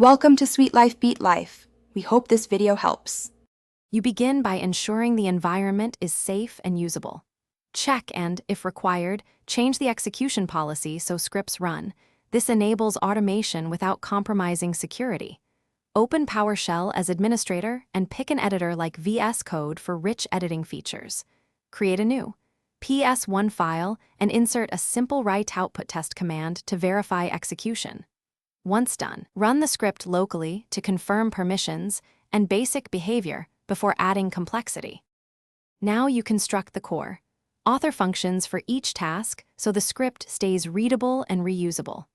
Welcome to Sweet Life Beat Life. We hope this video helps. You begin by ensuring the environment is safe and usable. Check and, if required, change the execution policy so scripts run. This enables automation without compromising security. Open Powershell as administrator and pick an editor like VS Code for rich editing features. Create a new PS1 file and insert a simple write output test command to verify execution. Once done, run the script locally to confirm permissions and basic behavior before adding complexity. Now you construct the core author functions for each task so the script stays readable and reusable.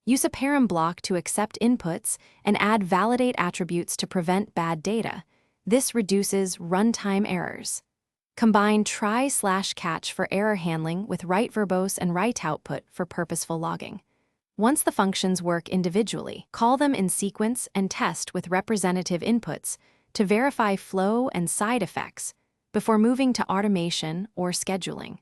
Use Apparel block to accept inputs and add validate attributes to prevent bad data. This reduces runtime errors. Combine try/catch for error handling with write verbose and write output for purposeful logging. Once the functions work individually, call them in sequence and test with representative inputs to verify flow and side effects before moving to automation or scheduling.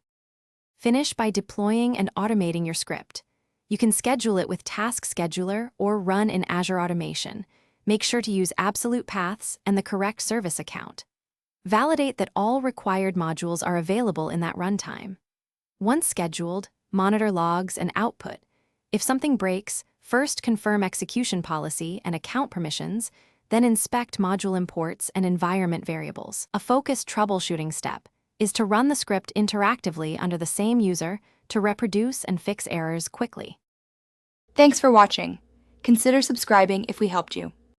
Finish by deploying and automating your script. You can schedule it with Task Scheduler or run in Azure Automation. Make sure to use absolute paths and the correct service account. Validate that all required modules are available in that runtime. Once scheduled, monitor logs and output. If something breaks, first confirm execution policy and account permissions, then inspect module imports and environment variables. A focused troubleshooting step is to run the script interactively under the same user to reproduce and fix errors quickly. Thanks for watching. Consider subscribing if we helped you.